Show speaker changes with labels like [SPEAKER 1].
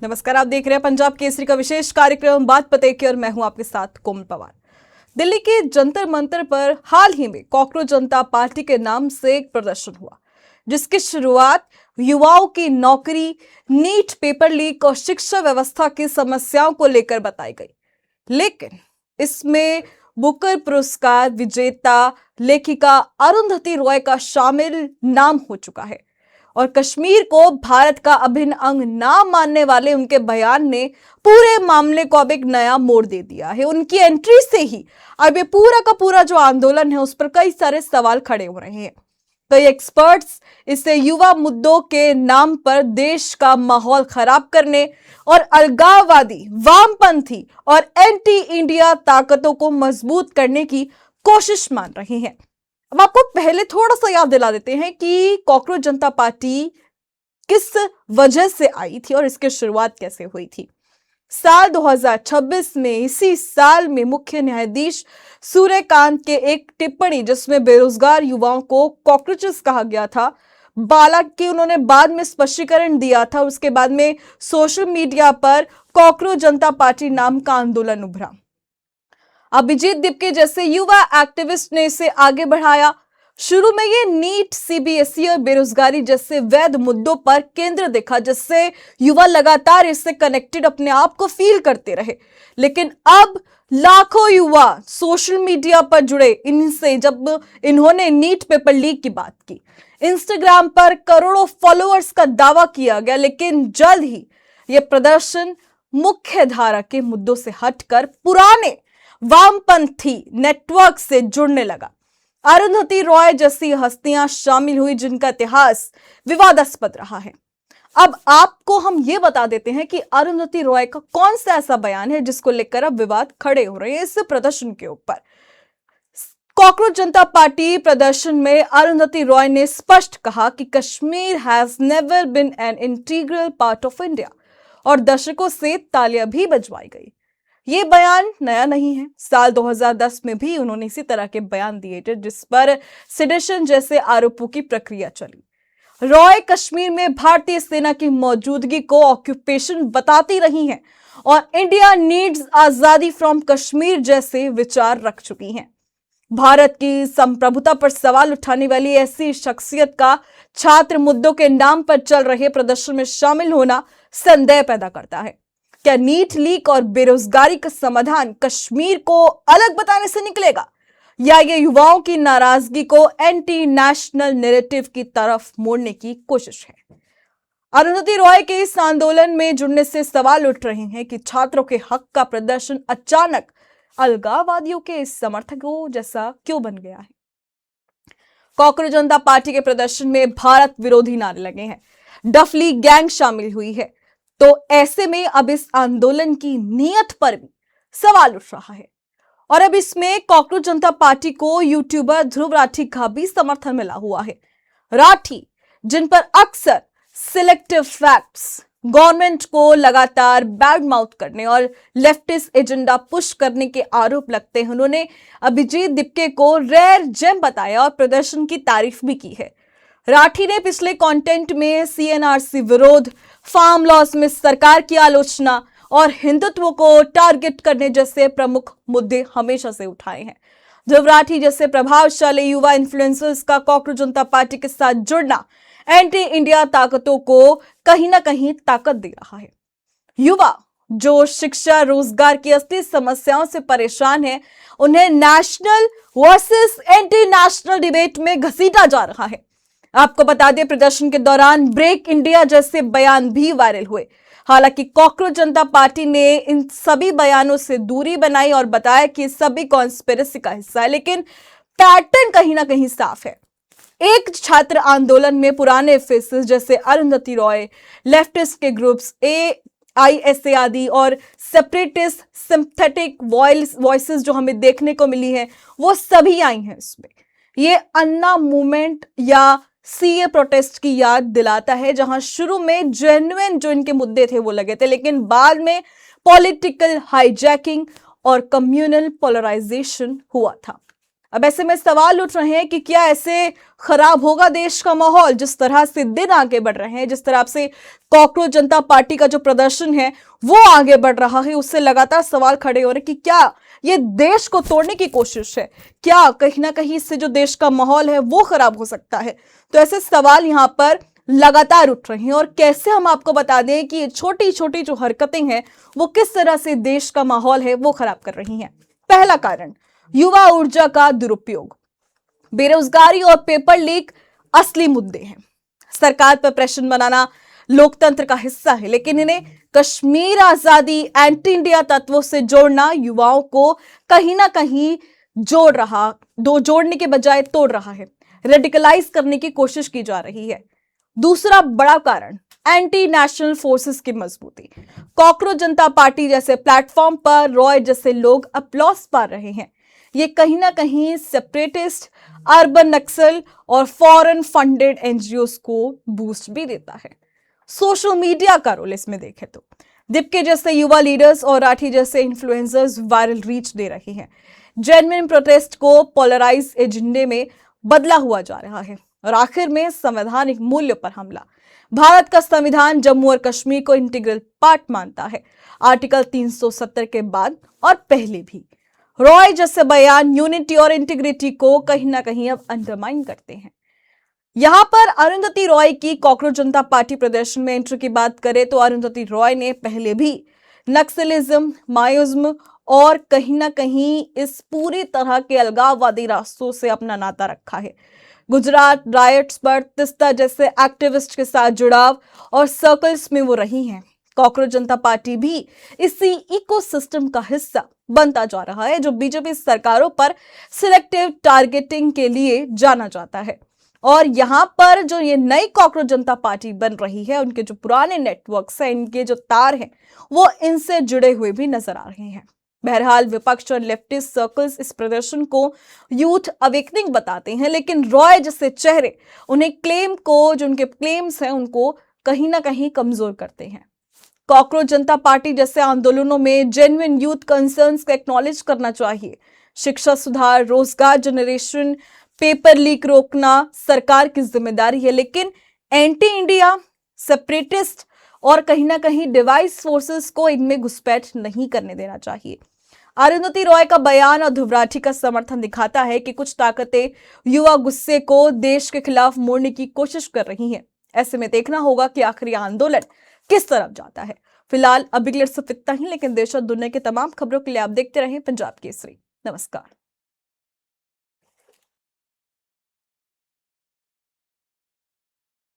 [SPEAKER 1] नमस्कार, आप देख रहे हैं पंजाब केसरी का विशेष कार्यक्रम बात पते की और मैं हूं आपके साथ कोमल पवार। दिल्ली के जंतर मंतर पर हाल ही में कॉकरोच जनता पार्टी के नाम से एक प्रदर्शन हुआ, जिसकी शुरुआत युवाओं की नौकरी, नीट पेपर लीक और शिक्षा व्यवस्था की समस्याओं को लेकर बताई गई। लेकिन इसमें बुकर पुरस्कार विजेता लेखिका अरुंधति रॉय का शामिल नाम हो चुका है और कश्मीर को भारत का अभिन्न अंग ना मानने वाले उनके बयान ने पूरे मामले को अब एक नया मोड़ दे दिया है। उनकी एंट्री से ही अब ये पूरा का पूरा जो आंदोलन है उस पर कई सारे सवाल खड़े हो रहे हैं। कई एक्सपर्ट्स इसे युवा मुद्दों के नाम पर देश का माहौल खराब करने और अलगाववादी, वामपंथी और एंटी इंडिया ताकतों को मजबूत करने की कोशिश मान रहे हैं। अब आपको पहले थोड़ा सा याद दिला देते हैं कि कॉकरोच जनता पार्टी किस वजह से आई थी और इसकी शुरुआत कैसे हुई थी। साल 2026 में, इसी साल में मुख्य न्यायाधीश सूर्यकांत के एक टिप्पणी जिसमें बेरोजगार युवाओं को कॉकरोचेस कहा गया था, हालांकि उन्होंने बाद में स्पष्टीकरण दिया था। उसके बाद में सोशल मीडिया पर कॉकरोच जनता पार्टी नाम का आंदोलन उभरा। अभिजीत दिपके जैसे युवा एक्टिविस्ट ने इसे आगे बढ़ाया। शुरू में ये नीट, सीबीएसई और बेरोजगारी जैसे वैध मुद्दों पर केंद्र देखा, जिससे युवा लगातार इससे कनेक्टेड अपने आप को फील करते रहे। लेकिन अब लाखों युवा सोशल मीडिया पर जुड़े इनसे जब इन्होंने नीट पेपर लीक की बात की, इंस्टाग्राम पर करोड़ों फॉलोअर्स का दावा किया गया। लेकिन जल्द ही यह प्रदर्शन मुख्य धारा के मुद्दों से हटकर पुराने वामपंथी नेटवर्क से जुड़ने लगा। अरुंधति रॉय जैसी हस्तियां शामिल हुई जिनका इतिहास विवादास्पद रहा है। अब आपको हम ये बता देते हैं कि अरुंधति रॉय का कौन सा ऐसा बयान है जिसको लेकर अब विवाद खड़े हो रहे हैं इस प्रदर्शन के ऊपर। कॉकरोच जनता पार्टी प्रदर्शन में अरुंधति रॉय ने स्पष्ट कहा कि Kashmir has never been an integral part of India और दशकों से तालियां भी बजवाई गई। ये बयान नया नहीं है। साल 2010 में भी उन्होंने इसी तरह के बयान दिए थे जिस पर सेडिशन जैसे आरोपों की प्रक्रिया चली। रॉय कश्मीर में भारतीय सेना की मौजूदगी को ऑक्यूपेशन बताती रही हैं और इंडिया नीड्स आजादी फ्रॉम कश्मीर जैसे विचार रख चुकी हैं। भारत की संप्रभुता पर सवाल उठाने वाली ऐसी शख्सियत का छात्र मुद्दों के नाम पर चल रहे प्रदर्शन में शामिल होना संदेह पैदा करता है। क्या नीट लीक और बेरोजगारी का समाधान कश्मीर को अलग बताने से निकलेगा या ये युवाओं की नाराजगी को एंटी नेशनल नैरेटिव की तरफ मोड़ने की कोशिश है? अरुंधति रॉय के इस आंदोलन में जुड़ने से सवाल उठ रहे हैं कि छात्रों के हक का प्रदर्शन अचानक अलगाववादियों के समर्थकों जैसा क्यों बन गया है। कॉकरोच जनता पार्टी के प्रदर्शन में भारत विरोधी नारे लगे हैं, डफली गैंग शामिल हुई है, तो ऐसे में अब इस आंदोलन की नीयत पर भी सवाल उठ रहा है। और अब इसमें कॉकरोच जनता पार्टी को यूट्यूबर ध्रुव राठी का भी समर्थन मिला हुआ है। राठी, जिन पर अक्सर सिलेक्टिव फैक्ट्स, गवर्नमेंट को लगातार बैड माउथ करने और लेफ्टिस्ट एजेंडा पुश करने के आरोप लगते हैं, उन्होंने अभिजीत दिपके को रेयर जेम बताया और प्रदर्शन की तारीफ भी की है। राठी ने पिछले कंटेंट में सीएनआरसी विरोध, फार्म लॉस में सरकार की आलोचना और हिंदुत्व को टारगेट करने जैसे प्रमुख मुद्दे हमेशा से उठाए हैं। ध्रुव राठी जैसे प्रभावशाली युवा इन्फ्लुएंसर्स का कॉकरोच जनता पार्टी के साथ जुड़ना एंटी इंडिया ताकतों को कहीं ना कहीं ताकत दे रहा है। युवा जो शिक्षा, रोजगार की असली समस्याओं से परेशान है, उन्हें national versus anti national debate में घसीटा जा रहा है। आपको बता दें, प्रदर्शन के दौरान ब्रेक इंडिया जैसे बयान भी वायरल हुए। हालांकि कॉकरोच जनता पार्टी ने इन सभी बयानों से दूरी बनाई और बताया कि सभी कॉन्स्पिरेसी का हिस्सा है, लेकिन पैटर्न कहीं ना कहीं साफ है। एक छात्र आंदोलन में पुराने फेसेस जैसे अरुंधति रॉय, लेफ्टिस्ट के ग्रुप्स AISA आदि और सेपरेटिस्ट सिंथेटिक वॉइसेस जो हमें देखने को मिली है, वो सभी आई हैं इसमें। ये अन्ना मूवमेंट या सीए प्रोटेस्ट की याद दिलाता है, जहां शुरू में जेन्युइन जो इनके मुद्दे थे वो लगे थे, लेकिन बाद में पॉलिटिकल हाईजैकिंग और कम्युनल पोलराइजेशन हुआ था। अब ऐसे में सवाल उठ रहे हैं कि क्या ऐसे खराब होगा देश का माहौल? जिस तरह से दिन आगे बढ़ रहे हैं, जिस तरह से कॉकरोच जनता पार्टी का जो प्रदर्शन है वो आगे बढ़ रहा है, उससे लगातार सवाल खड़े हो रहे हैं कि क्या ये देश को तोड़ने की कोशिश है? क्या कहीं ना कहीं इससे जो देश का माहौल है वो खराब हो सकता है? तो ऐसे सवाल यहां पर लगातार उठ रहे हैं। और कैसे हम आपको बता दें कि ये छोटी छोटी जो हरकतें हैं वो किस तरह से देश का माहौल है वो खराब कर रही हैं। पहला कारण, युवा ऊर्जा का दुरुपयोग। बेरोजगारी और पेपर लीक असली मुद्दे हैं। सरकार पर प्रेशर बनाना लोकतंत्र का हिस्सा है, लेकिन इन्हें कश्मीर आजादी एंटी इंडिया तत्वों से जोड़ना युवाओं को कहीं ना कहीं जोड़ने के बजाय तोड़ रहा है। रेडिकलाइज करने की कोशिश की जा रही है। दूसरा बड़ा कारण, एंटी नेशनल फोर्सेस की मजबूती। कॉकरोच जनता पार्टी जैसे प्लेटफॉर्म पर रॉय जैसे लोग अपलॉस पा रहे हैं। ये कहीं ना कहीं सेपरेटिस्ट, अर्बन नक्सल और फॉरेन फंडेड एनजीओ को बूस्ट भी देता है। सोशल मीडिया का रोल इसमें देखें तो दीपके जैसे युवा लीडर्स और राठी जैसे इन्फ्लुएंसर्स वायरल रीच दे रहे हैं। जेन्युइन प्रोटेस्ट को पोलराइज एजेंडे में बदला हुआ जा रहा है। और आखिर में संवैधानिक मूल्य पर हमला। भारत का संविधान जम्मू और कश्मीर को इंटीग्रल पार्ट मानता है, आर्टिकल 370 के बाद और पहले भी। रॉय जैसे बयान यूनिटी और इंटीग्रिटी को कहीं ना कहीं अब अंडरमाइन करते हैं। यहां पर अरुंधति रॉय की कॉकरोच जनता पार्टी प्रदर्शन में एंट्री की बात करें तो अरुंधति रॉय ने पहले भी नक्सलिज्म, माओइज्म और कहीं ना कहीं इस पूरी तरह के अलगाववादी रास्तों से अपना नाता रखा है। गुजरात रायट्स पर तिस्ता जैसे एक्टिविस्ट के साथ जुड़ाव और सर्कल्स में वो रही हैं। कॉकरोच जनता पार्टी भी इसी इकोसिस्टम का हिस्सा बनता जा रहा है, जो बीजेपी सरकारों पर सिलेक्टिव टारगेटिंग के लिए जाना जाता है। और यहां पर जो ये नई कॉकरोच जनता पार्टी बन रही है, उनके जो पुराने नेटवर्क्स हैं, इनके जो तार हैं, वो इनसे जुड़े हुए भी नजर आ रहे हैं। बहरहाल विपक्ष और लेफ्टिस्ट सर्कल्स इस प्रदर्शन को यूथ अवेकनिंग बताते हैं, लेकिन रॉय जैसे चेहरे उन्हें जो उनके क्लेम्स हैं उनको कहीं ना कहीं कमजोर करते हैं। कॉकरोच जनता पार्टी जैसे आंदोलनों में जेन्युइन यूथ कंसर्न्स को एक्नॉलेज करना चाहिए। शिक्षा सुधार, रोजगार जनरेशन, पेपर लीक रोकना सरकार की जिम्मेदारी है, लेकिन एंटी इंडिया, सेपरेटिस्ट और कहीं ना कहीं डिवाइस फोर्सेस को इनमें घुसपैठ नहीं करने देना चाहिए। अरुंधति रॉय का बयान और ध्रुव राठी का समर्थन दिखाता है कि कुछ ताकतें युवा गुस्से को देश के खिलाफ मोड़ने की कोशिश कर रही हैं। ऐसे में देखना होगा कि आखिर यह आंदोलन किस तरफ जाता है। फिलहाल अभी के लिए सिर्फ इतना ही, लेकिन देश और दुनिया की तमाम खबरों के लिए आप देखते रहें पंजाब केसरी। नमस्कार।